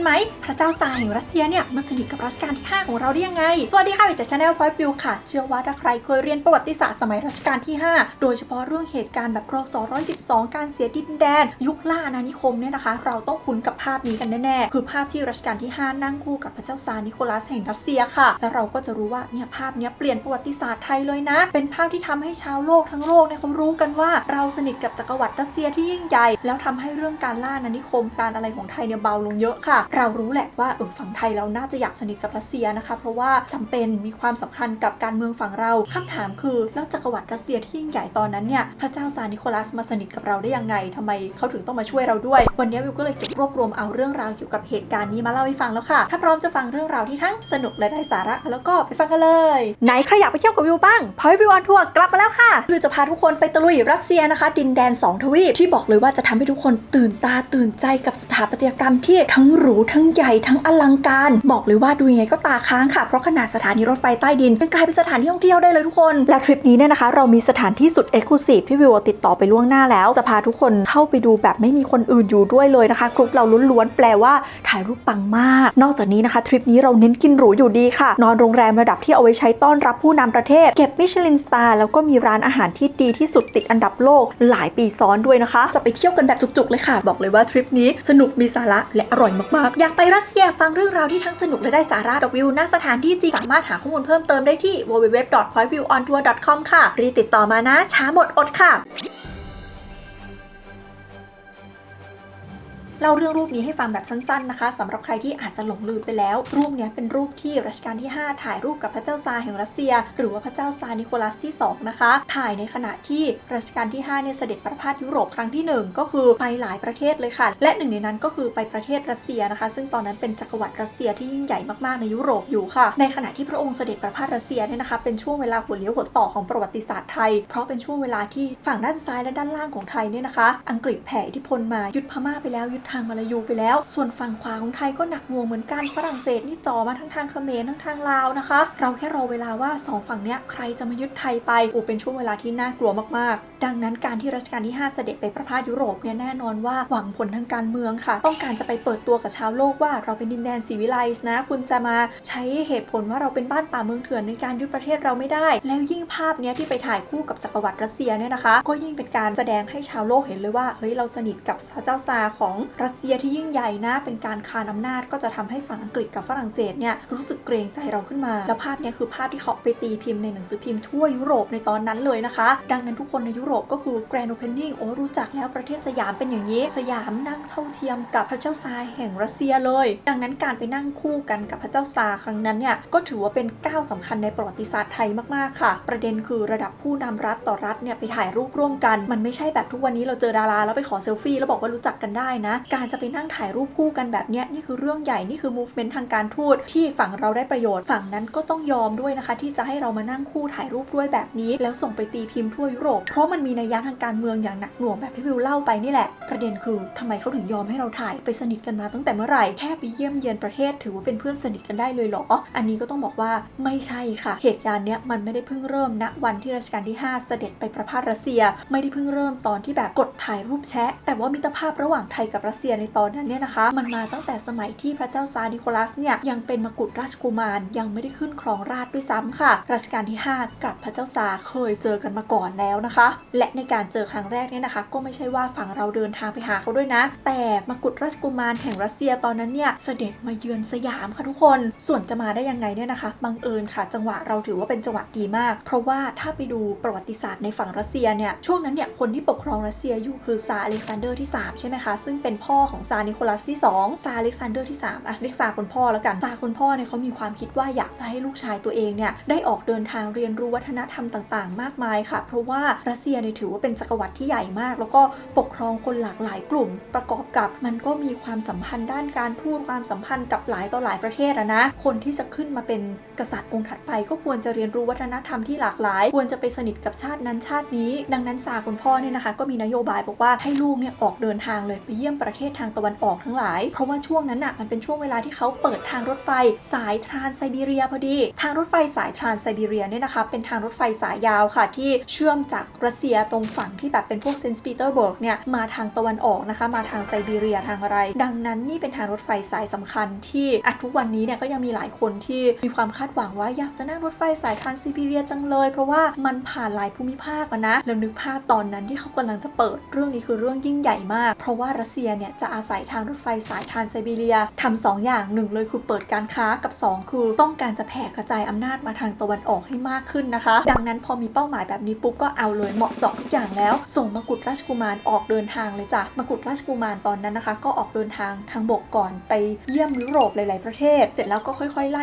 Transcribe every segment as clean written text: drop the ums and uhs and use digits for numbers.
กันไหมพระเจ้าซาร์แห่งรัสเซียเนี่ยมาสนิทกับรัชกาลที่5ของเราได้ยังไงสวัสดีค่ะจาก Channel Point View ค่ะเชื่อว่าถ้าใครเคยเรียนประวัติศาสตร์สมัยรัชกาลที่5โดยเฉพาะเรื่องเหตุการณ์แบบคศ112การเสียดินแดนยุคล่าอาณานิคมเนี่ยนะคะเราต้องคุ้นกับภาพนี้กันแน่ๆคือภาพที่รัชกาลที่5นั่งคู่กับพระเจ้าซาร์นิโคลัสแห่งรัสเซียค่ะแล้วเราก็จะรู้ว่าเนี่ยภาพนี้เปลี่ยนประวัติศาสตร์ไทยเลยนะเป็นภาพที่ทำให้ชาวโลกทั้งโลกเนี่ยเขารู้กันว่าเราสนิทกับจักรวรรดิรัสเซียที่ยิ่งใหญ่แล้วทำให้เรื่องการล่าอาณานิคมการอะไรของไทยเนี่ยเบาลงเยอะค่ะเรารู้แหละว่าฝั่งไทยเราน่าจะอยากสนิทกับรัสเซียนะคะเพราะว่าจำเป็นมีความสำคัญกับการเมืองฝั่งเราคำถามคือแล้วจักรวรรดิรัสเซียที่ยิ่งใหญ่ตอนนั้นเนี่ยพระเจ้าซาร์นิโคลัสมาสนิทกับเราได้ยังไงทำไมเขาถึงต้องมาช่วยเราด้วยวันนี้วิวก็เลยเก็บรวบรวมเอาเรื่องราวเกี่ยวกับเหตุการณ์นี้มาเล่าให้ฟังแล้วค่ะถ้าพร้อมจะฟังเรื่องราวที่ทั้งสนุกและได้สาระแล้วก็ไปฟังกันเลยไหนใครอยากไปเที่ยวกับวิวบ้างพอยวิวออนทัวร์กลับมาแล้วค่ะวิวจะพาทุกคนไปตะลุยรัสเซียนะคะดินแดน2ทวีปที่บอกเลยว่าจะทำให้ทุกคนตื่นตาตื่นใจกับสถาปัตยกรรมที่ทั้งหรูทั้งใหญ่ทั้งอลังการบอกเลยว่าดูยังไงก็ตาค้างค่ะเพราะขนาดสถานีรถไฟใต้ดินเป็นกลายเป็นสถานที่ท่องเที่ยวได้เลยทุกคนและทริปนี้เนี่ยนะคะเรามีสถานที่สุดเอ็กซ์คลูซีฟที่วิวติดต่อไปล่วงหน้าแล้วจะพาทุกคนเข้าไปดูแบบไม่มีคนอื่นอยู่ด้วยเลยนะคะกรุ๊ปเราล้วนๆแปลว่าถ่ายรูปปังมากนอกจากนี้นะคะทริปนี้เราเน้นกินหรูอยู่ดีค่ะนอนโรงแรมระดับที่เอาไว้ใช้ต้อนรับผู้นำประเทศเก็บมิชลินสตาร์แล้วก็มีร้านอาหารที่ดีที่สุดติดอันดับโลกหลายปีซ้อนด้วยนะคะจะไปเที่ยวกันแบบจุกๆเลยค่ะบอกเลยว่าทริปนี้สนุกมีสาระและอร่อยมากๆอยากไปรัสเซียฟังเรื่องราวที่ทั้งสนุกและได้สาระกับวิวณสถานที่จริงสามารถหาข้อมูลเพิ่มเติมได้ที่ www.pointviewontour.com ค่ะรีบติดต่อมานะช้าหมดอดค่ะเล่าเรื่องรูปนี้ให้ฟังแบบสั้นๆนะคะสำหรับใครที่อาจจะหลงลืมไปแล้วรูปนี้เป็นรูปที่รัชกาลที่5ถ่ายรูปกับพระเจ้าซาร์แห่งรัสเซียหรือว่าพระเจ้าซาร์นิโคลัสที่2นะคะถ่ายในขณะที่รัชกาลที่5เนี่ยเสด็จประพาสยุโรปครั้งที่1ก็คือไปหลายประเทศเลยค่ะและหนึ่งในนั้นก็คือไปประเทศรัสเซียนะคะซึ่งตอนนั้นเป็นจักรวรรดิรัสเซียที่ยิ่งใหญ่มากๆในยุโรปอยู่ค่ะในขณะที่พระองค์เสด็จประพาสรัสเซียเนี่ยนะคะเป็นช่วงเวลาหัวเลี้ยวหัวต่อของประวัติศาสตร์ไทยเพราะเป็นช่วงเวลาที่ฝั่งด้านซ้ายและด้านล่างของไทยเนี่ยนะคะอังกฤษแผ่อิทธิพลมายึดพม่าไปแล้วยึดทางมาลายูไปแล้วส่วนฝั่งขวาของไทยก็หนักหน่วงเหมือนกันฝรั่งเศสนี่จ่อมาทั้งทางเขมรทั้งทางลาวนะคะเราแค่รอเวลาว่า2ฝั่งเนี้ยใครจะมายึดไทยไปเป็นช่วงเวลาที่น่ากลัวมากๆดังนั้นการที่รัชกาลที่5เสด็จไปประพาสยุโรปเนี่ยแน่นอนว่าหวังผลทางการเมืองค่ะต้องการจะไปเปิดตัวกับชาวโลกว่าเราเป็นดินแดนสีวิไลซ์นะคุณจะมาใช้เหตุผลว่าเราเป็นบ้านป่าเมืองเถื่อนในการยึดประเทศเราไม่ได้แล้วยิ่งภาพเนี้ยที่ไปถ่ายคู่กับจักรวรรดิรัสเซียเนี่ยนะคะก็ยิ่งเป็นการแสดงให้ชาวโลกเห็นเลยว่าเฮ้ยเราสนิทกับพระเจ้าซาร์ของรัสเซียที่ยิ่งใหญ่นะเป็นการคานอำนาจก็จะทำให้ฝั่งอังกฤษกับฝรั่งเศสเนี่ยรู้สึกเกรงใจเราขึ้นมาแล้วภาพนี้คือภาพที่เขาไปตีพิมพ์ในหนังสือพิมพ์ทั่วยุโรปในตอนนั้นเลยนะคะดังนั้นทุกคนในยุโรปก็คือ Grand Opening รู้จักแล้วประเทศสยามเป็นอย่างนี้สยามนั่งเท่าเทียมกับพระเจ้าซาร์แห่งรัสเซียเลยดังนั้นการไปนั่งคู่กันกับพระเจ้าซาร์ครั้งนั้นเนี่ยก็ถือว่าเป็นก้าวสำคัญในประวัติศาสตร์ไทยมากๆค่ะประเด็นคือระดับผู้นำรัฐต่อรัฐเนี่ยไปถ่ายรูปร่วมกันมันไม่ใช่แบบทุกวันนี้เราเจอดาราแล้วไปขอเซลฟี่แล้วบอกว่ารู้จักกันได้นะการจะไปนั่งถ่ายรูปคู่กันแบบเนี้ยนี่คือเรื่องใหญ่นี่คือ movement ทางการทูตที่ฝั่งเราได้ประโยชน์ฝั่งนั้นก็ต้องยอมด้วยนะคะที่จะให้เรามานั่งคู่ถ่ายรูปด้วยแบบนี้แล้วส่งไปตีพิมพ์ทั่วยุโรปเพราะมันมีนัยยะทางการเมืองอย่างหนักหน่วงแบบที่วิวเล่าไปนี่แหละประเด็นคือทำไมเขาถึงยอมให้เราถ่ายไปสนิทกันมาตั้งแต่เมื่อไหร่แค่ไปเยี่ยมเยียนประเทศถือว่าเป็นเพื่อนสนิทกันได้เลยเหรออันนี้ก็ต้องบอกว่าไม่ใช่ค่ะเหตุการณ์เนี้ยมันไม่ได้เพิ่งเริ่มณวันที่รัชกาลที่5เสด็จไปประพาสรัสเซียไม่ได้เพิ่งเริ่มตอนที่แบบกดถ่ายรูปแชะแต่ว่ามิตรภาพระหว่างไทยกับรัสเซียในตอนนั้นเนี่ยนะคะมันมาตั้งแต่สมัยที่พระเจ้าซาร์นิโคลัสเนี่ยยังเป็นมกุฎราชกุมารยังไม่ได้ขึ้นครองราชย์ด้วยซ้ำค่ะรัชกาลที่5กับพระเจ้าซาร์เคยเจอกันมาก่อนแล้วนะคะและในการเจอครั้งแรกเนี่ยนะคะก็ไม่ใช่ว่าฝั่งเราเดินทางไปหาเขาด้วยนะแต่มกุฎราชกุมารแห่งรัสเซียตอนนั้นเนี่ยเสด็จมาเยือนสยามค่ะทุกคนส่วนจะมาได้ยังไงเนี่ยนะคะบังเอิญค่ะจังหวะเราถือว่าเป็นจังหวะดีมากเพราะว่าถ้าไปดูประวัติศาสตร์ในฝั่งรัสเซียเนี่ยช่วงนั้นเนี่ยคนที่ปกครองรัสเซียอยู่คือซาร์อเล็กซานเดอร์ที่3ใช่ไหมคะซึ่งเป็นพ่อของซาร์นิโคลัสที่2ซาร์อเล็กซานเดอร์ที่3เรียกซาร์คนพ่อแล้วกันซาร์คนพ่อเนี่ยเขามีความคิดว่าอยากจะให้ลูกชายตัวเองเนี่ยได้ออกเดินทางเรียนรู้วัฒนธรรมต่างๆมากมายค่ะเพราะว่ารัสเซียเนี่ยถือว่าเป็นจักรวรรดิที่ใหญ่มากแล้วก็ปกครองคนหลากหลายกลุ่มประกอบกับมันก็มีความสัมพันธ์ด้านการทูตความสัมพันธ์กับหลายต่อหลายประเทศนะคนที่จะขึ้นมาเป็นกษัตริย์องค์ถัดไปก็ควรจะเรียนรู้วัฒนธรรมที่หลากหลายควรจะไปสนิทกับชาตินั้นชาตินี้ดังนั้นซาร์คนพ่อเนี่ยนะคะก็มีนโยบายบอกว่าให้ลูกเนี่ยออกเดินทางเลยไปเยี่ยมประ ประเทศทางตะวันออกทั้งหลายเพราะว่าช่วงนั้นน่ะมันเป็นช่วงเวลาที่เขาเปิดทางรถไฟสายทรานไซบีเรียพอดีทางรถไฟสายทรานไซบีเรียเนี่ยนะคะเป็นทางรถไฟสายยาวค่ะที่เชื่อมจากรัสเซียตรงฝั่งที่แบบเป็นพวกเซนต์ปีเตอร์เบิร์กเนี่ยมาทางตะวันออกนะคะมาทางไซบีเรียทางอะไรดังนั้นนี่เป็นทางรถไฟสายสำคัญที่ทุกวันนี้เนี่ยก็ยังมีหลายคนที่มีความคาดหวังว่าอยากจะนั่งรถไฟสายทรานไซบีเรียจังเลยเพราะว่ามันผ่านหลายภูมิภาคนะแล้วนึกภาพตอนนั้นที่เขากำลังจะเปิดเรื่องนี้คือเรื่องยิ่งใหญ่มากเพราะว่ารัสเซียเนี่ยจะอาศัยทางรถไฟสายทรานไซบีเรียทำ2อย่าง1เลยคือเปิดการค้ากับ2คือต้องการจะแผ่กระจายอำนาจมาทางตะวันออกให้มากขึ้นนะคะดังนั้นพอมีเป้าหมายแบบนี้ปุ๊บก็เอาเลยเหมาะเจาะทุกอย่างแล้วส่งมกุฎราชกุมารออกเดินทางเลยจ้ะมกุฎราชกุมารตอนนั้นนะคะก็ออกเดินทางทางบกก่อนไปเยี่ยมยุโรปหลายๆประเทศเสร็จแล้วก็ค่อยๆไ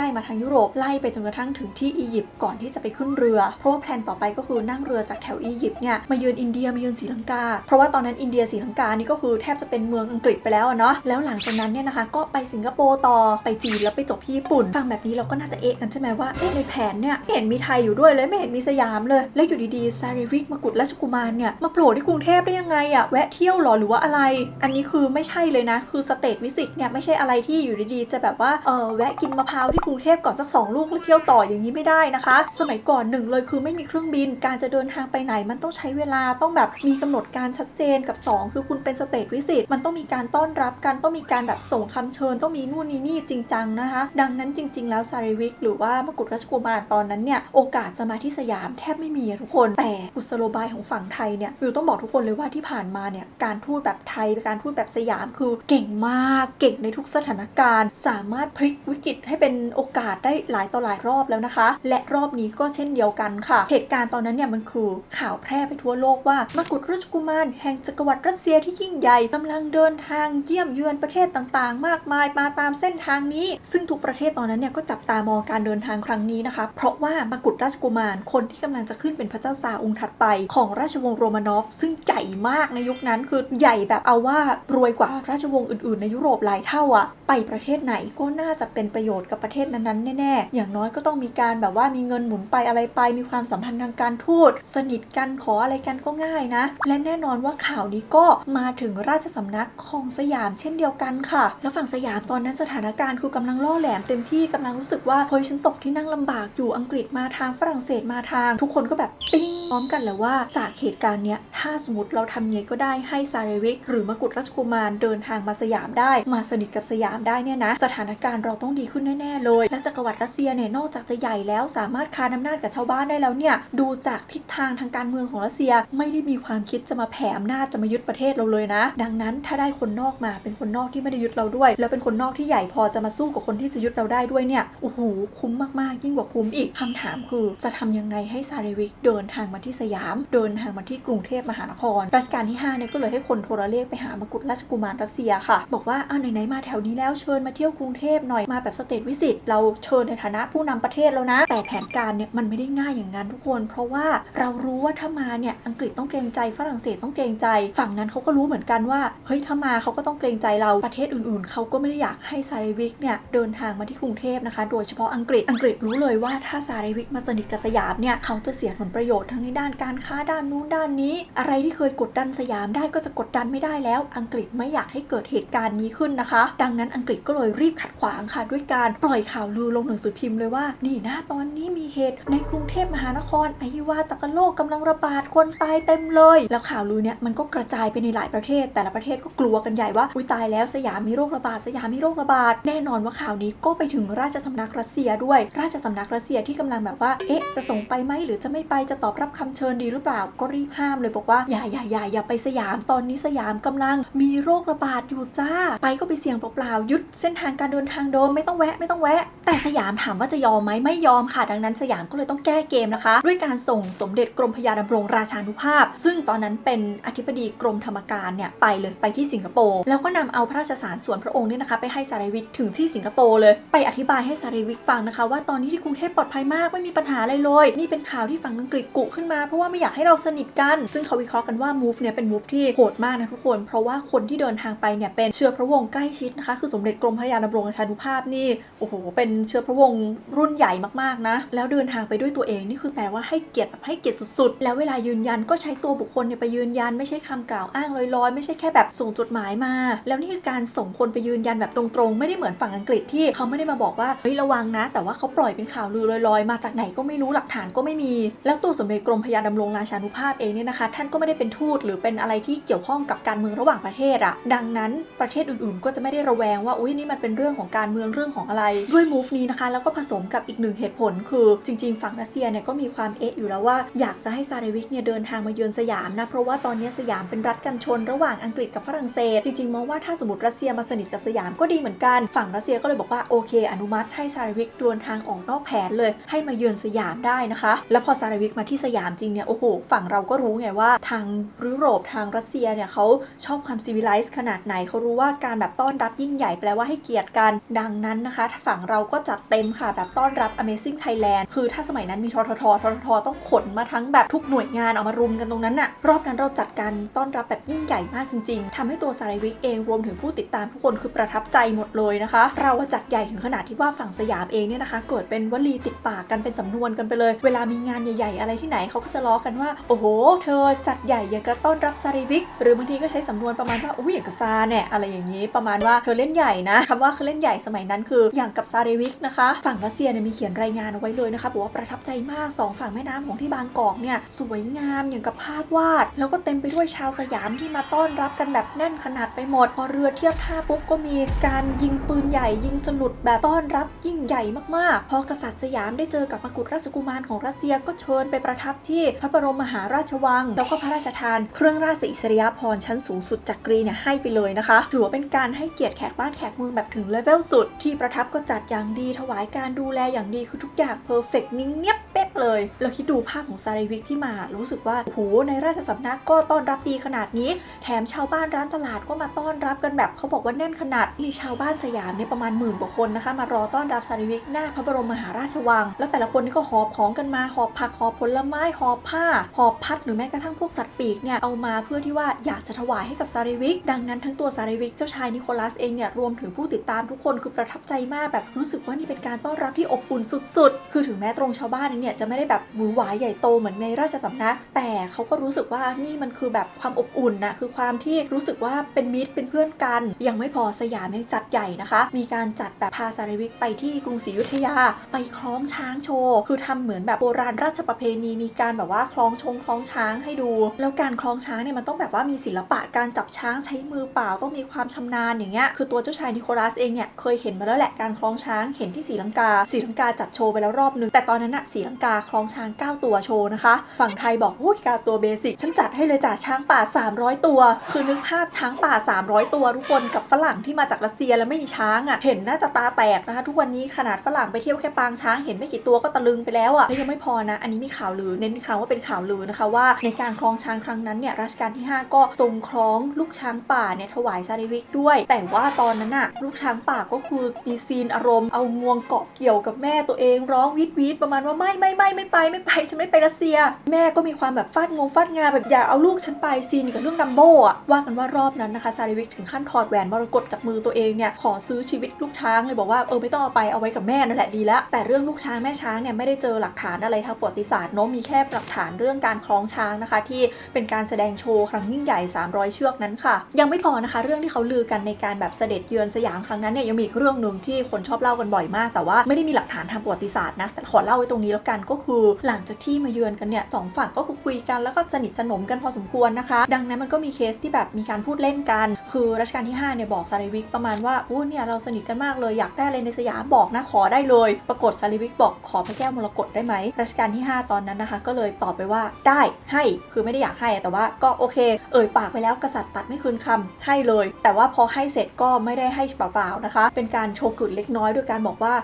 ล่มาทางยุโรปไล่ไปจนกระทั่งถึงที่อียิปต์ก่อนที่จะไปขึ้นเรือเพราะว่าแผนต่อไปก็คือนั่งเรือจากแถวอียิปต์เนี่ยมาเยือนอินเดียมาเยือนศรีลังกาเพราะว่าตอนนั้นอินเดียศรีลังกานี่ก็คือแทบจะเป็นเมืองอังกฤษไปแล้วเนาะแล้วหลังจากนั้นเนี่ยนะคะก็ไปสิงคโปร์ต่อไปจีนแล้วไปจบที่ญี่ปุ่นฟังแบบนี้เราก็น่าจะเอะกันใช่ไหมว่าในแผนเนี่ยเห็นมีไทยอยู่ด้วยเลยไม่เห็นมีสยามเลยแล้วอยู่ดีๆซาริวิกมกุฎราชกุมารเนี่ยมาโผล่ที่กรุงเทพได้ยังไงอะแวะเที่ยวหรอหรือว่าอะไรอันนี้คือไม่ใช่เลยนะคือสเตทวิสิตเนี่ยไม่ใช่อะไรที่อยู่ดีๆจะแบบว่าแวะกินมะพร้าวที่กรุงเทพก่อนสัก2 ลูกแล้วเที่ยวต่ออย่างนี้ไม่ได้นะคะสมัยก่อน1เลยคือไม่มีเครื่องบินการจะเดินทางไปไหนมันต้องใช้เวลาต้องแบบมีกำหนดการชัดเจนกับ2คือคุณเป็นสเตทวิสิตมันต้องมีการต้อนรับกันต้องมีการแบบส่งคำเชิญต้องมีนู่นนี่จริงจังนะคะดังนั้นจริงๆแล้วซาริวิกหรือว่ามกุฎราชกุมารตอนนั้นเนี่ยโอกาสจะมาที่สยามแทบไม่มีทุกคนแต่กุศโลบายของฝั่งไทยเนี่ยวิวต้องบอกทุกคนเลยว่าที่ผ่านมาเนี่ยการทูตแบบไทยการทูตแบบสยามคือเก่งมากเก่งในทุกสถานการณ์สามารถพลิกวิกฤตให้เป็นโอกาสได้หลายต่อหลายรอบแล้วนะคะและรอบนี้ก็เช่นเดียวกันค่ะเหตุการณ์ตอนนั้นเนี่ยมันคือข่าวแพร่ไปทั่วโลกว่ามกุฎราชกุมารแห่งจักรวรรดิรัสเซียที่ยิ่งใหญ่กำลังเดินทางเยี่ยมเยือนประเทศต่างๆมากมายมาตามเส้นทางนี้ซึ่งทุกประเทศตอนนั้นเนี่ยก็จับตามองการเดินทางครั้งนี้นะคะเพราะว่ามกุฎราชกุมารคนที่กำลังจะขึ้นเป็นพระเจ้าซาร์องค์ถัดไปของราชวงศ์โรมานอฟซึ่งใหญ่มากในยุคนั้นคือใหญ่แบบเอาว่ารวยกว่าราชวงศ์อื่นๆในยุโรปหลายเท่าอะไปประเทศไหนก็น่าจะเป็นประโยชน์กับประเทศนั้นๆแน่ๆอย่างน้อยก็ต้องมีการแบบว่ามีเงินหมุนไปอะไรไปมีความสัมพันธ์ทางการทูตสนิทกันขออะไรกันก็ง่ายนะและแน่นอนว่าข่าวนี้ก็มาถึงราชสำนักของสยามเช่นเดียวกันค่ะแล้วฝั่งสยามตอนนั้นสถานการณ์คือกำลังล่อแหลมเต็มที่กำลังรู้สึกว่าเฮ้ยฉันตกที่นั่งลำบากอยู่อังกฤษมาทางฝรั่งเศสมาทางทุกคนก็แบบปิ้งพร้อมกันแล้วว่าจากเหตุการณ์เนี้ยถ้าสมมติเราทำไงก็ได้ให้ซาริวิกหรือมกุฎราชกุมารเดินทางมาสยามได้มาสนิทกับสยามได้เนี่ยนะสถานการณ์เราต้องดีขึ้นแน่ๆเลยและจักรวรรดิรัสเซียเนี่ยนอกจากจะใหญ่แล้วสามารถคานอำนาจกับชาวบ้านได้แล้วเนี่ยดูจากทิศทางทางการเมืองของรัสเซียไม่ได้มีความคิดจะมาแผ่อำนาจจะมายึดประเทศเราเลยนะดังนั้นถ้าได้คนนอกมาเป็นคนนอกที่ไม่ได้ยึดเราด้วยแล้วเป็นคนนอกที่ใหญ่พอจะมาสู้กับคนที่จะยึดเราได้ด้วยเนี่ยโอ้โหคุ้มมากๆยิ่งกว่าคุ้มอีกคำถามคือจะทำยังไงให้ซาริวิกเดินทางมาที่สยามเดินทางมาที่กรุงเทพมหานครรัชกาลที่5เนี่ยก็เลยให้คนโทรเลขไปหามกุฎราชกุมารรัสเซียค่ะบอกว่าไหนๆมาแถวนี้แล้วเชิญมาเที่ยวกรุงเทพหน่อยมาแบบสเตทวิสิตเราเชิญในฐานะผู้นำประเทศแล้วนะแต่แผนการเนี่ยมันไม่ได้ง่ายอย่างนั้นทุกคนเพราะว่าเรารู้ว่าถ้ามาเนี่ยอังกฤษต้องเกรงใจฝรั่งเศสต้องเกรงใจฝั่งนั้นเขาก็รู้เหมือนกันว่าเฮ้ยถ้ามาเขาก็ต้องเกรงใจเราประเทศอื่นๆเขาก็ไม่ได้อยากให้ซาริวิกเนี่ยเดินทางมาที่กรุงเทพนะคะโดยเฉพาะอังกฤษรู้เลยว่าถ้าซาริวิกมาสนิทกับสยามเนี่ยเขาจะเสียผลประโยชน์ทั้งในด้านการค้าด้านนู้นด้านนี้อะไรที่เคยกดดันสยามได้ก็จะกดดันไม่ได้แล้วอังกฤษไม่อยากให้เกิดเหตุการณ์นี้ขึ้นนะคะดังนั้นอังกฤษก็เลยรีบขัดขวางค่ะด้วยการปล่อยข่าวลือลงหนังสือพิมพ์เลยว่านี่นะตอนนี้มีเหตุในกรุงเทพมหานครอหิวาตกโรคกำลังระบาดคนตายเต็มเลยแล้วข่าวลือเนี่ยมันก็กระจายไปในหลายประเทศแต่ละประเทศก็กลัวกันใหญ่ว่าอุ๊ยตายแล้วสยามมีโรคระบาดสยามมีโรคระบาดแน่นอนว่าข่าวนี้ก็ไปถึงราชสำนักรัสเซียด้วยราชสำนักรัสเซียที่กำลังแบบว่าจะส่งไปไหมหรือจะไม่ไปจะตอบรับคำเชิญดีหรือเปล่าก็รีบห้ามเลยบอกว่าอย่าไปสยามตอนนี้สยามกำลังมีโรคระบาดอยู่จ้าไปก็ไปเสี่ยงเปล่าๆยึดเส้นทางการเดินทางเดิมไม่ต้องแวะแต่สยามถามว่าจะยอมไหมไม่ยอมค่ะดังนั้นสยามก็เลยต้องแก้เกมนะคะด้วยการส่งสมเด็จกรมพระยาดำรงราชานุภาพซึ่งตอนนั้นเป็นอธิบดีกรมธรรมการเนี่ยไปที่สิงคโปร์แล้วก็นำเอาพระราชสารส่วนพระองค์เนี่ยนะคะไปให้ซาริวิกถึงที่สิงคโปร์เลยไปอธิบายให้ซาริวิกฟังนะคะว่าตอนนี้ที่กรุงเทพปลอดภัยมากไม่มีปัญหาอะไรเลยนี่เป็นข่าวที่ฝั่งอังกฤษกุขึ้น ขึ้นมาเพราะว่าไม่อยากให้เราสนิทกันซึ่งเขาวิเคราะห์กันว่า move เนี่ยเป็น move ที่โหดมากนะทุกคนเพราะว่าคนที่เดินทางไปเนี่ยเป็นเชื้อพระวงศ์ใกล้ชิดนะคะคือสมเด็จกรมพระยาดำรงราชานุภาพนี่โอ้โหเป็นเชื้อพระวงศ์รุ่นใหญ่มากๆนะแล้วเดินทางไปด้วยตัวเองนี่คือแปลว่าให้เกียรติแบบให้เกียรติสุดๆแล้วเวลายืนยันก็ใช้ตัวบุคคลเนี่ยไปยืนยันไม่ใช่คำกล่าวอ้างลอยๆไม่ใช่แค่แบบส่งจดหมายมาแล้วนี่คือการส่งคนไปยืนยันแบบตรงๆไม่ได้เหมือนฝั่งอังกฤษที่เขาไม่ได้มาบอกว่าเฮ้ยระวังนะแต่ว่าเขาปล่อยเป็นข่าวลือลอยๆมาจากไหนก็ไม่รู้หลักฐานก็ไม่มีแล้วตัวสมเด็จกรมพระยาดำรงราชานุภาพเองเนี่ยนะคะท่านก็ไม่ได้เป็นทูตหรือเป็นอะไรที่เกี่ยวข้องกับการเมืองระหว่างประเทศอะดังนั้นประเทศอื่นๆก็จะไม่ได้ระแวงว่าอุ๊ยนี่มันเป็นเรื่องของการเมืองเรื่องของอะไรด้วย move นี้นะคะแล้วก็ผสมกับอีกหนึ่งเหตุผลคือจริงๆฝั่งรัสเซียเนี่ยก็มีความอยู่แล้วว่าอยากจะให้ซาเรวิกเนี่ยเดินทางมาเยือนสยามนะเพราะว่าตอนนี้สยามเป็นรัฐกันชนระหว่างอังกฤษกับฝรั่งเศสจริงๆมองว่าถ้าสมมติรัสเซียมาสนิทกับสยามก็ดีเหมือนกันฝั่งรัสเซียก็เลยบอกว่าโอเคอนุมัติให้ซาเรวิกเดินทางออกนอกแผนเลยให้มาเยือนสยามได้นะคะแล้วพอซาเรวิกมาที่สยามจริงเนี่ยโอ้โหฝั่งเราก็รู้ไงว่าทางยุโรปทางรัสเซียเนี่ยเขาชอบความซีวิไลซ์ขนาดไหนเขารู้ว่าการแบบต้อนรับยิ่งใหญ่แปลว่าให้เกียรติกันดังนั้นนะคะฝั่งเราก็จัดเต็มค่ะแบบต้อนรับ Amazing Thailand คือถ้าสมัยนั้นมีททต้องขนมาทั้งแบบทุกหน่วยงานเอามารุมกันตรงนั้นน่ะรอบนั้นเราจัดการต้อนรับแบบยิ่งใหญ่มากจริงๆทำให้ตัวซาเรวิกเองรวมถึงผู้ติดตามทุกคนคือประทับใจหมดเลยนะคะเราจัดใหญ่ถึงขนาดที่ว่าฝั่งสยามเองเนี่ยนะคะเกิดเป็นวลีติดปากกันเป็นสำนวนกันไปเลยเวลามีงานใหญ่ๆอะไรที่ไหนเขาก็จะล้อกันว่าโอ้โหเธอจัดใหญ่อย่างกับต้อนรับซาเรวิกหรือบางทีก็ใช้สำนวนประมาณว่าอุ้ยอย่างกับซาเนี่ยอะไรอย่างนี้ประมาณว่าเธอเล่นใหญ่นะคำว่าคือเล่นใหญ่สมัยนั้นคืออย่างกับซาเรวิกนะคะฝั่งรัสเซียเนี่ยมีเขียนรายงานเอาไว้เลยนะคะบอกว่าประทับใจมาก2ฝั่งแม่น้ำของที่บางกอกเนี่ยสวยงามอย่างกับภาพวาดแล้วก็เต็มไปด้วยชาวสยามที่มาต้อนรับกันแบบแน่นขนาดไปหมดพอเรือเทียบท่าปุ๊บก็มีการยิงปืนใหญ่ยิงสลุดแบบต้อนรับยิ่งใหญ่มากๆพอกษัตริย์สยามได้เจอกับมกุฎราชกุมารของรัสเซียก็เชิญไปประทับที่พระบรมมหาราชวังแล้วก็พระราชทานเครื่องราชอิสริยาภรณ์ชั้นสูงสุดจักรีเนี่ยให้ไปเลยนะคะถือว่าเป็นการให้เกียรติแขกบ้านแขกเมืองแบบถึงเลเวลสุดที่ประทับก็จัดอย่างดีถวายการดูแลอย่างดีคือทุกอย่างเพอร์เฟกต์นิ่งเงียบเป๊ะเลยเราคิดดูภาพของซาเรวิกที่มารู้สึกว่าโอ้โหในราชสำนักก็ต้อนรับดีขนาดนี้แถมชาวบ้านร้านตลาดก็มาต้อนรับกันแบบเขาบอกว่าแน่นขนาดมีชาวบ้านสยามเนี่ยประมาณ10,000 กว่าคนนะคะมารอต้อนรับซาเรวิกหน้าพระบรมมหาราชวังแล้วแต่ละคนนี่ก็หอบของกันมาหอบผักหอบผลไม้หอบผ้าหอบพัดหรือแม้กระทั่งพวกสัตว์ปีกเนี่ยเอามาเพื่อที่ว่าอยากจะถวายให้กับซาเรวิกดังนั้นทั้งตัวซาเรวิกเจ้าชายนิโคลัสเองเนี่ยรวมถึงผู้ติดตามทุกคนคือประทับใจมากแบบรู้สึกว่านี่เป็นการต้อนรับที่อบอุ่นสุดๆคือถึงแม้ตรงชาวบ้านเนี่ยจะไม่ได้แบบหวือหวาใหญ่โตเหมือนในราชสำนักแต่เขาก็รู้สึกว่านี่มันคือแบบความอบอุ่นนะคือความที่รู้สึกว่าเป็นมิตรเป็นเพื่อนกันยังไม่พอสยามยังจัดใหญ่นะคะมีการจัดแบบพาซาเรวิกไปที่กรุงศรีอยุธยาไปคล้องช้างโชว์คือทำเหมือนแบบโบราณราชประเพณีมีการแบบว่าคล้องช้างให้ดูแล้วการคล้องช้างเนี่ยมันต้องแบบว่ามีศิลปะการจับช้างใช้มือเปล่าต้องมีความชำนาญอย่างเงี้ยคือตัวเจ้าชายนิโคลัสเองเนี่ยเคยเห็นมาแล้วแหละการคล้องช้างเห็นที่ศรีลังกาจัดโชว์ไปแล้วรอบนึงแต่ตอนนั้นน่ะศรีลังกาคล้องช้าง9 ตัวโชว์นะคะฝั่งไทยบอกโอ้ย9 ตัวเบสิกฉันจัดให้เลยจ้ะช้างป่า300 ตัวคือนึกภาพช้างป่า300 ตัวทุกคนกับฝรั่งที่มาจากรัสเซียแล้วไม่มีช้างอ่ะเห็นน่าจะตาแตกนะคะทุกวันนี้ขนาดฝรั่งไปเที่ยวแค่ปางช้างเห็นไม่กี่ตัวก็ตะลึงไปแล้วอ่ะและยังไม่พอนะอันนี้มีข่าวลือเน้นคำว่าเป็นข่าวลือนะคะว่าในการคล้องช้างครั้งนั้นเนี่ยรัชกาลที่5ก็ทรงคล้องลูกช้างป่าเนี่ยถวายซาเรวิกด้วยแต่ว่าตอนนั้นน่ะลูกช้างป่าก็คือมีซีนอารมณ์เอางวงเกาะเกี่ยวกับแม่ตัวเองร้องวีดประมาณว่าไม่ไปฉันไม่ไปรัสเซียแม่ก็มีความแบบฟาดงาแบบอย่าเอาลูกฉันไปซีนกับเรื่องดัมโบ้อะว่ากันว่ารอบนั้นนะคะซาเรวิกถึงขั้นถอดแหวนมรกตจากมือตัวเองเนี่ยขอซื้อชีวิตลูกช้างเลยบอกว่าไม่ต้องเอาไปเอาไว้กับแม่นั่นแหละดีแล้วแต่เรื่องลูกช้างแม่ช้างเนี่ยไม่ได้เจอหลักฐานอะไรทางประวัติศาสตร์เนาะมีแค่หลักฐานเรื่องการคล้องช้างนะคะที่เป็นการแสดงโชว์ครั้งยิ่งใหญ่300 เชือกนั้นค่ะยังไม่พอนะคะเรื่องที่เขาลือกันในการแบบเสด็จเยือนสยามครั้งนั้นเนี่ยยังมีอีกเรื่องนึงที่คนชอบเล่ากันบ่อยมากแต่ว่าไม่ได้มีหลักฐานทางประวัติศาสตร์นะแต่ขอเล่าไว้ตรงนี้แล้วกันก็คือหลังจากที่มาเยือนกันเนี่ย2 ฝั่งก็คือคุยกันแล้วก็สนิทสนมกันพอสมควรนะคะดังนั้นมันก็มีเคสที่แบบมีการพูดเล่นกันคือรัชกาลที่5เนี่ยบอกซาเรวิกประมาณว่าเนี่ยเราสนิทกันมากเลยอยากได้อะไรในสยามบอกนะขอได้เลยปรากฏซาเรวิกบอกขอพระแก้วมรกตได้ไหมรัชกาลที่5ตอนนั้นนะคะก็เลยตอบไปว่าได้ให้คือไม่ได้อยากให้แต่ว่าก็โอเคปากไปแล้วกษัตริย์ปัดไม่คืนคำให้เลยแต่ว่าพอให้เสร็จก็ไม่ได้ให้เปล่าๆนะคะเป็นการโชว์กึศเล็กน้อยด้วยการบอกว่า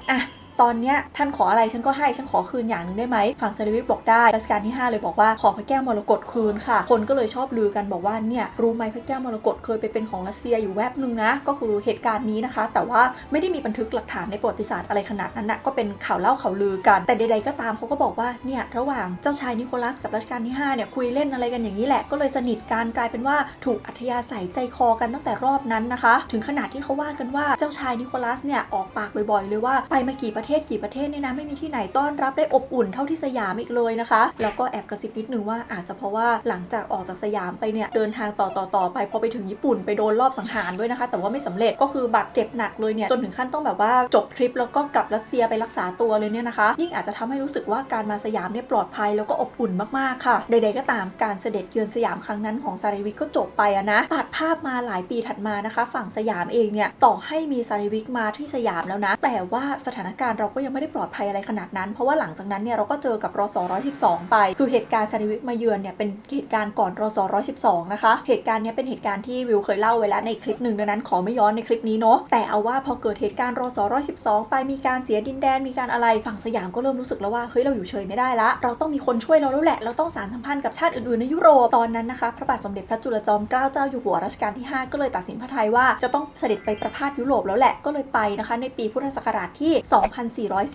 ตอนเนี้ยท่านขออะไรฉันก็ให้ฉันขอคืนอย่างนึงได้ไหมฝั่งซาริวิกบอกได้รัชกาลที่5เลยบอกว่าขอพระแก้วมรกตคืนค่ะคนก็เลยชอบลือกันบอกว่าเนี่ยรู้ไหมพระแก้วมรกตเคยไปเป็นของรัสเซียอยู่แวบนึงนะก็คือเหตุการณ์นี้นะคะแต่ว่าไม่ได้มีบันทึกหลักฐานในประวัติศาสตร์อะไรขนาดนั้นนะก็เป็นข่าวเล่าข่าวลือกันแต่ใดๆก็ตามเขาก็บอกว่าเนี่ยระหว่างเจ้าชายนิโคลัสกับรัชกาลที่5เนี่ยคุยเล่นอะไรกันอย่างนี้แหละก็เลยสนิทกันกลายเป็นว่าถูกอัธยาศัยใจคอกันตั้งแต่รอบนั้นนะคะถึงขนาดที่เขาว่ากันว่าเจ้าชายนิโคลัสเนี่ยออกปากบ่อยๆเลยว่าไปมากี่ประเทศเนี่ยนะไม่มีที่ไหนต้อนรับได้อบอุ่นเท่าที่สยามอีกเลยนะคะแล้วก็แอบกระซิบนิดนึงว่าอาจจะเพราะว่าหลังจากออกจากสยามไปเนี่ยเดินทางต่อไปพอไปถึงญี่ปุ่นไปโดนรอบสังหารด้วยนะคะแต่ว่าไม่สำเร็จก็คือบาดเจ็บหนักเลยเนี่ยจนถึงขั้นต้องแบบว่าจบทริปแล้วก็กลับรัสเซียไปรักษาตัวเลยเนี่ยนะคะยิ่งอาจจะทำให้รู้สึกว่าการมาสยามเนี่ยปลอดภัยแล้วก็อบอุ่นมากๆค่ะใดๆก็ตามการเสด็จเยือนสยามครั้งนั้นของซาริวิกก็จบไปนะตัดภาพมาหลายปีถัดมานะคะฝั่งสยามเองเนี่ยต่อให้มีซาริวิกมาที่สยามแล้วนะแต่ว่าสถานการณ์เราก็ยังไม่ได้ปลอดภัยอะไรขนาดนั้นเพราะว่าหลังจากนั้นเนี่ยเราก็เจอกับรศ112ไปคือเหตุการณ์ซาริวิกมาเยือนเนี่ยเป็นเหตุการณ์ก่อนรศ112นะคะเหตุการณ์นี้เป็นเหตุการณ์ที่วิวเคยเล่าไว้แล้วในคลิปหนึ่งดังนั้นขอไม่ย้อนในคลิปนี้เนาะแต่เอาว่าพอเกิดเหตุการณ์รศ112ไปมีการเสียดินแดนมีการอะไรฝั่งสยามก็เริ่มรู้สึกแล้วว่าเฮ้ยเราอยู่เฉยไม่ได้ละเราต้องมีคนช่วยเราแล้วแหละเราต้องสานสัมพันธ์กับชาติอื่นๆในยุโรปตอนนั้นนะคะพระบาทสมเด็จพระจุลจอมเกล้าเจ้าอยู่หัวรัชกาลที่5ก็เลยตัดสินพระทัยว่าจะต้องเสด็จไปประพาสยุโรปแล้วแหละก็เลยไปนะคะในปีพุทธศักราชที่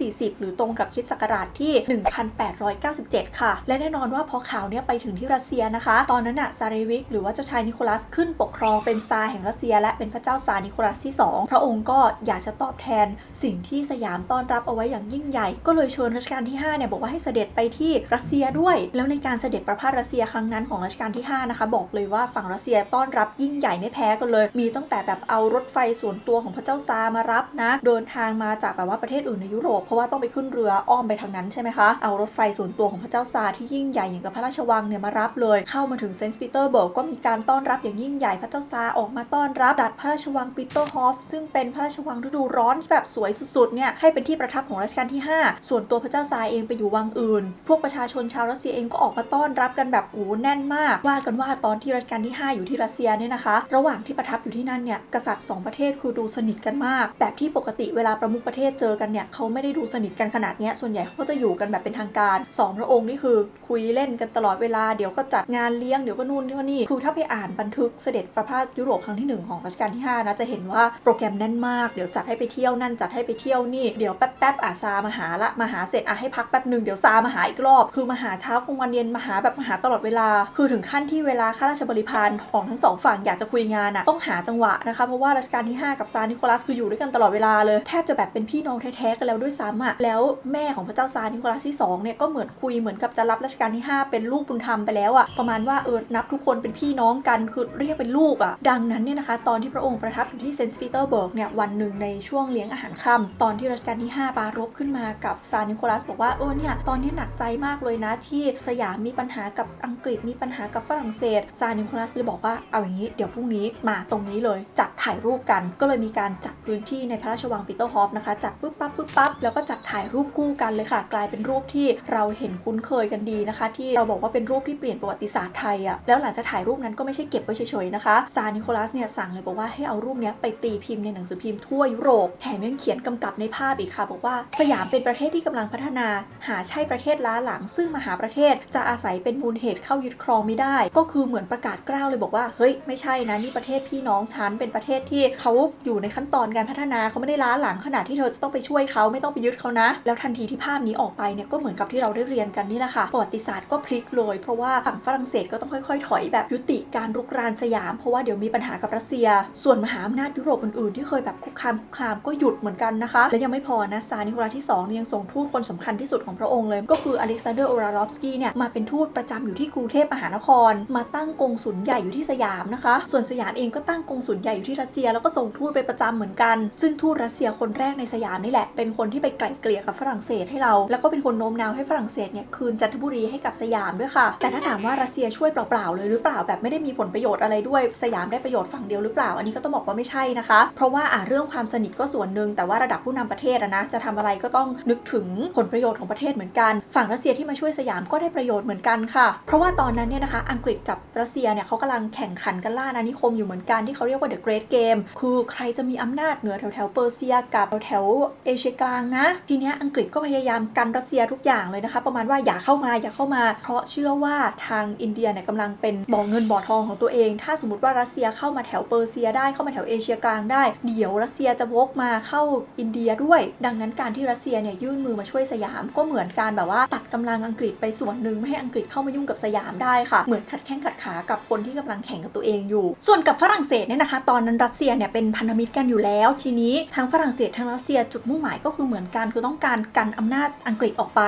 2440หรือตรงกับคริสต์ศักราชที่1897ค่ะและแน่นอนว่าพอข่าวนี้ไปถึงที่รัสเซียนะคะตอนนั้นซาริวิกหรือว่าเจ้าชายนิโคลัสขึ้นปกครองเป็นซาร์แห่งรัสเซียและเป็นพระเจ้าซาร์นิโคลัสที่2พระองค์ก็อยากจะตอบแทนสิ่งที่สยามต้อนรับเอาไว้อย่างยิ่งใหญ่ก็เลยเชิญรัชกาลที่5เนี่ยบอกว่าให้เสด็จไปที่รัสเซียด้วยแล้วในการเสด็จประพาสรัสเซียครั้งนั้นของรัชกาลที่5นะคะบอกเลยว่าฝั่งรัสเซียต้อนรับยิ่งใหญ่ไม่แพ้กันเลยมีตั้งแต่แบบเอารถไฟส่วนตัวของพระเจ้าซาร์มารับนะเดินทางมาจากแบบว่าประเทศอื่นในยุโรปเพราะว่าต้องไปขึ้นเรืออ้อมไปทางนั้นใช่ไหมคะเอารถไฟส่วนตัวของพระเจ้าซาร์ที่ยิ่งใหญ่อย่างกับพระราชวังเนี่ยมารับเลยเข้ามาถึงเซนต์ปีเตอร์เบิร์กก็มีการต้อนรับอย่างยิ่งใหญ่พระเจ้าซาร์ออกมาต้อนรับจัดพระราชวังปีเตอร์ฮอฟซึ่งเป็นพระราชวังฤดูร้อนที่แบบสวยสุดๆเนี่ยให้เป็นที่ประทับของรัชกาลที่5ส่วนตัวพระเจ้าซาร์เองไปอยู่วังอื่นพวกประชาชนชาวรัสเซียเองก็ออกมาต้อนรับกันแบบแน่นมากว่ากันว่าตอนที่รัชกาลที่5อยู่ที่รัสเซียเนี่ยนะคะระหว่างที่ประทับอยู่ที่นั่นเนี่ยกษัตริย์2ประเทศคือดูสนิทกันมากแบบที่ปกติเวลาประมุขประเทศเจอกันเนี่ยเขาไม่ได้ดูสนิทกันขนาดนี้ส่วนใหญ่เขาก็จะอยู่กันแบบเป็นทางการ2พระองค์นี่คือคุยเล่นกันตลอดเวลาเดี๋ยวก็จัดงานเลี้ยงเดี๋ยวก็นู่นนี่คือถ้าไปอ่านบันทึกเสด็จประพาสยุโรปครั้งที่1ของรัชกาลที่5นะจะเห็นว่าโปรแกรมแน่นมากเดี๋ยวจัดให้ไปเที่ยวนั่นจัดให้ไปเที่ยวนี่เดี๋ยวแป๊บซามาหาละมาหาเสร็จให้พักแป๊บนึงเดี๋ยวซามาหาอีกรอบคือมาหาเช้ากลางวันเย็นมาหาแบบมาหาตลอดเวลาคือถึงขั้นที่เวลาข้าราชบริพารของทั้ง2ฝั่งอยากจะคุยงานต้องหาจังหวะนะคะเพราะว่ารัชกาลที่5กับซาร์นิโคลัสคืออยู่ด้วยกันตลอดเวลาเลยแทบจะแบบเป็นพี่น้องแท้ๆกันแล้วด้วยซ้ำแล้วแม่ของพระเจ้าซาร์นิโคลัสที่2เนี่ยก็เหมือนคุยเหมือนกับจะรับรัชกาลที่5เป็นลูกบุญธรรมไปแล้วประมาณว่านับทุกคนเป็นพี่น้องกันคือเรียกเป็นลูกดังนั้นเนี่ยนะคะตอนที่พระองค์ประทับอยู่ที่เซนต์ปีเตอร์เบิร์กเนี่ยวันหนึ่งในช่วงเลี้ยงอาหารค่ำตอนที่รัชกาลที่5ปรารภขึ้นมากับซาร์นิโคลัสบอกว่าเนี่ยตอนนี้หนักใจมากเลยนะที่สยามมีปัญหากับอังกฤษมีปัญหากับฝรั่งเศสซาร์นิโคลัสเลยบอกว่าเอาอย่างนี้เดี๋ยวพรุ่งนี้มาตรงนี้เลยจัดถ่ายรูปกันก็เลยมีการจัดพื้นที่ในพระราชวังปีเตอร์ฮอฟนะคะจัดปึ๊บปั๊บแล้วก็จัดถ่ายรูปคู่กันเลยค่ะกลายเป็นรูปที่เราเห็นคุ้นเคยกันดีนะคะที่เราบอกว่าเป็นรูปที่เปลี่ยนประวัติศาสตร์ไทยแล้วหลังจากถ่ายรูปนั้นก็ไม่ใช่เก็บไว้เฉยๆนะคะซาร์นิโคลัสเนี่ยสั่งเลยบอกว่าให้เอารูปนี้ไปตีพิมพ์ในหนังสือพิมพ์ทั่วยุโรปแถมยังเขียนกำกับในภาพอีกค่ะบอกว่าสยามเป็นประเทศที่กำลังพัฒนาหาใช่ประเทศล้าหลังซึ่งมหาประเทศจะอาศัยเป็นมูลเหตุเข้ายึดครองไม่ได้ก็คือเหมือนประกาศกล้าวเลยบอกว่าเฮ้ยไม่ใช่นะนี่ประเทศพี่น้องฉันเป็นประเทศที่เขาอยู่ในขั้นตอนการพัฒนาเขาไม่ได้ล้าหลังขนาดที่เธอจะต้องไปช่วยเขาไม่ต้องไปยึดเขานะแล้วทันทีที่ภาพนี้ออกไปเนี่ยก็เหมือนกับที่เราได้เรียนกันนี่แหละค่ะประวัติศาสตร์ก็พลิกเลยเพราะว่าฝั่งฝรั่งเศสก็ต้องค่อยๆถอยแบบยุติการรุกรานสยามเพราะว่าเดี๋ยวมีปัญหากับรัสเซียส่วนมหาอำนาจยุโรปอื่นๆที่เคยแบบคุกคามก็หยุดเหมือนกันนะคะและยังไม่พอนะซาร์นิโคลัสที่2ยังส่งทูตคนสำคัญที่สุดของพระองค์เลยก็คืออเล็กซานเดอร์โอรารอฟสกี้เนี่ยมาเป็นทูตประจำอยู่ที่กรุงเทพมหานครมาตั้งกงสุลใหญ่อยู่ที่สยามนะคะส่วนสยามเองก็ตั้งกงสุลใหญ่อยู่ที่รัสเซียแล้วก็ส่งทูตไปประจำเหมือนกันซึ่งทูตรัสเซียคนแรกในสยามนี่แหละเป็นคนที่ไปไกล่เกลี่ยกับฝรั่งเศสให้เราแล้วก็เป็นคนโน้มน้าวให้ฝรั่งเศสเนี่ยคืนจันทบุรีให้กับสยามด้วยค่ะแต่ถ้าถามว่ารัสเซียช่วยเปล่าๆเลยหรือเปล่าแบบไม่ได้มีผลประโยชน์อะไรด้วยสยามได้ประโยชน์ฝั่งเดียวหรือเปล่าอันนี้ก็ต้องบอกว่าไม่ใช่นะคะเพราะว่าเรื่องความสนิทก็ส่วนหนึ่งแต่ว่าระดับผู้นำประเทศนะจะทำอะไรก็ต้องนึกถึงผลประโยชน์ของประเทศเหมือนกันฝั่งรัสเซียที่มาช่วยสยามก็ได้ประโยชน์เหมือนกันค่ะเพราะว่าตอนนั้นเนี่ยนะคะอังกฤษกับรัสเซียเนี่ยเขากำลังแข่งขันกันล่าอาณานิคมอยู่เหมือนกันที่เขาเรียกว่า The Great Game คือใครจะมีอำนาจเหนือแถวเปอร์เซียกับแถวเอเชีย ชียกลางนะทีนี้อังกฤษก็พยายามกันรัสเซียทุกอย่างเลยนะคะประมาณว่าอย่าเข้ามาเพราะเชื่อว่าทางอินเดียเนี่ยกำลังเป็นบ่อเงินบ่อทองของตัวเองถ้าสมมติว่ารัสเซียเข้ามาแถวเปอร์เซียได้เข้ามาแถวเอเชียกลางได้เดี๋ยวรัสเซียจะวกมาเข้าอินเดียด้วยดังนั้นการที่รัสเซียเนี่ยยื่นมือมาช่วยสยามก็เหมือนการแบบว่าตัดกำลังอังกฤษไปส่วนหนึ่งไม่ให้อังกฤษเข้ามายุ่งกับสยามได้ค่ะเหมือนขัดแข้งขัดขากับคนที่กำลังแข่งกับตัวเองอยู่ส่วนกับฝรั่งเศสเนี่ยนะคะตอนนั้นรัสเซียเนี่ยเป็นพันธมิตรกันอยู่แล้วทีนี้ทั้งฝรั่งเศสทั้งรัสเซียจุดมุ่งหมายก็คือเหมือนกันคือต้องการกันอำนาจอังกฤษออกไป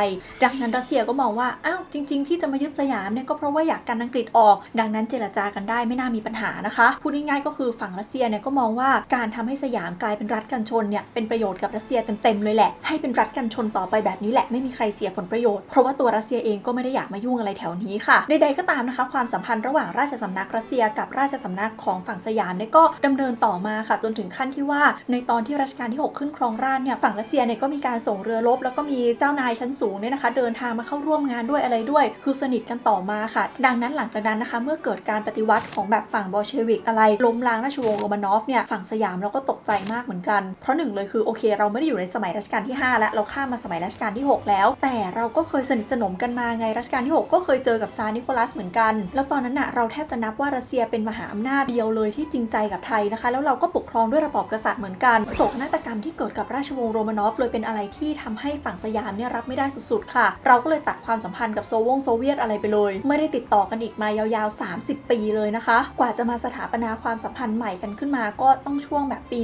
ดังนั้นรัสเซียก็มองว่าอ้าวจริงๆที่จะมายึดสยามเนี่ยก็เพราะว่าอยากกันอังกฤษออกดังนั้นเจรจากันได้ไม่น่ามีปัญหานะคะพูดง่ายๆก็คือฝั่งรัสเซียเนี่ยก็มองว่าการทำให้สยามกลายเป็นรัฐกันชนเนี่ยเป็นประโยชน์กับรัสเซียเต็มๆเลยแหละให้เป็นรัฐกันชนต่อไปแบบนี้แหละไม่มีใครเสียผลประโยชน์เพราะว่าตัวรัสเซียเองก็ไม่ได้อยากมายุ่งอะไรแถวนี้ค่ะใดๆก็ตามนะคะความสัมพันธ์ระหว่างราชสำนักรัสเซียกับราชสำนักของฝั่งสยามเนี่ยก็ดำเนินต่อมาค่ะจนถึงขั้นที่ว่าในตอนที่รัชกาลที่6ขึ้นครองราชย์เนี่ยฝั่งรัสเซียเนี่ยก็มีการส่งเรือรบแล้วก็มีเจ้านายชั้นสูงเนี่ยนะคะเดินทางมาเข้าร่วมงานด้วยอะไรด้วยคือสนิทกันต่อมาค่ะดังนั้นหลังจากนั้นนะคะเมื่อเกิดการปฏิวัติของแบบฝั่งบอลเชวิกอะไรล้มล้างราชวงศ์โรมานอฟเนี่ยฝั่งสยามเราก็ตกใจมากเหมือนกันเพราะหนึ่งเลยคือโอเคเราไม่ได้อยู่ในสมัยรัชกาลที่5แล้วเราข้ามมาสมัยรัชกาลที่6แล้วแต่เราก็เคยสนิทสนมกันมาไงรัชกาลที่6ก็เคยเจอกับซาร์นิโคลัสเหมือนกันแล้วตอนนั้นน่ะเราแทบจะนับว่ารัสเซียเป็นมหาอำนาจเดียวเลยที่จริงใจกับไทยนะคะแล้วเราก็ปกครองด้วยระบอบกษัตริย์เหมือนกันโศกนาฏกรรมที่เกิดกับราชวงศ์โรมานอฟเลยเป็นอะไรที่ทำให้ฝั่งสยามเนี่ยรับไม่ได้สุดๆค่ะเราก็เลยตัดความสัมพันธ์กับโซเวียตอะไรไปเลยไม่ได้ติดต่อกันอีกมายาวๆ30 ปีเลยนะคะกว่าจะมาสถาปนาความสัมพันธ์ใหม่กันขึ้นมาก็ต้องช่วงแบบปี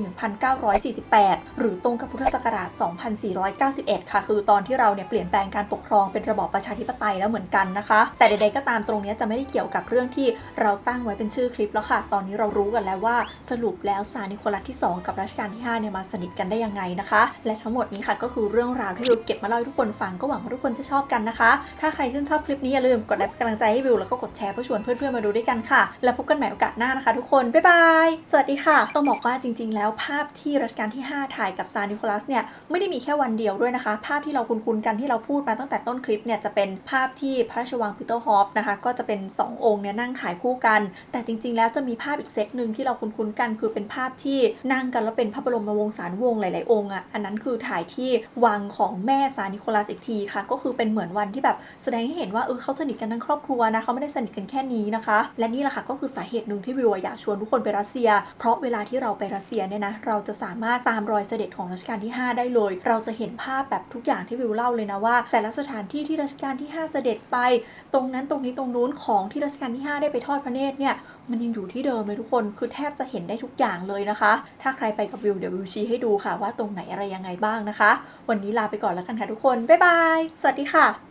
1948 หรือตรงกับพุทธศักราช 2491 ค่ะคือตอนที่เราเนี่ยเปลี่ยนแปลงการปกครองเป็นระบอบประชาธิปไตยแล้วเหมือนกันนะคะแต่ใดๆก็ตามตรงนี้จะไม่ได้เกี่ยวกับเรื่องที่เราตั้งไว้เป็นชื่อคลิปแล้วค่ะตอนนี้เรารู้กันแล้วว่าสรุปแล้วซาร์นิโคลัสที่2กับรัชกาลที่5เนี่ยมาสนิทกันได้ยังไงนะคะและทั้งหมดนี้ค่ะก็คือเรื่องราวที่วิวเก็บมาเล่าให้ทุกคนฟังก็หวังว่าทุกคนจะชอบกันนะคะถ้าใครชื่นชอบคลิปนี้อย่าลืมกดไลค์เป็นกำลังใจให้วิวแล้วก็กดแชร์เพื่อชวนเพื่อนๆมาดูด้วยกันค่ะแล้วพบกันใหม่โอกาสหน้านะคะทุกคนบ๊ายบายสวัสดีค่ะต้องบอกว่าจริงๆแล้วภาพที่รัชกาลที่5ถ่ายกับซาร์นิโคลัสเนี่ยไม่ได้มีแค่วันเดียวด้วยนะคะภาพที่เราคุ้นๆกันที่เราพูดมาตั้งแต่ต้นคลิปเนี่ยจะเป็นภาพที่พระราชวังปีเตอร์ฮอฟนะคะก็จะเป็น2องค์เนี่ยนั่งถ่ายคู่กันแต่จริงๆแล้วจะมีภาพอีกเซตหนึ่งที่เราคุ้นๆกันคือเป็นภาพที่นั่งกันแล้วเป็นพระบรมวงศานุวงศ์หลายๆองค์อ่ะอันนั้นคือถ่ายที่วังของแม่ซาร์นิโคลัสอีกทีค่ะก็คือเป็นเหมือนวันที่แบบแสดงให้เห็นว่าเขาสนิทกันทั้งครอบครัวนะเขาไม่ได้สนิทกันแค่นี้นะคะและนี่แหละค่ะก็คือสาเหตุหนึ่งที่วิวอยากชวนทุกคนไปรัสเซียเพราะเวลาที่เราไปรัสเซียเนี่ยนะเราจะสามารถตามรอยเสด็จของรัชกาลที่5ได้เลยเราจะเห็นภาพแบบทุกอย่างที่วิวเล่าเลยนะว่าแต่ละสถานที่ที่รัชกาลที่5เสด็จไปตรงนั้นตรงนี้ตรงนู้นของที่รัชกาลที่5ได้ไปทอดพระเนตรเนี่ยมันยังอยู่ที่เดิมเลยทุกคนคือแทบจะเห็นได้ทุกอย่างเลยนะคะถ้าใครไปกับวิวเดี๋ยววิวชี้ให้ดูค่ะว่าตรงไหนอะไรยังไงบ้างนะคะวันนี้ลาไปก่อนแล้วกันค่ะทุกคนบ๊ายบายสวัสดีค่ะ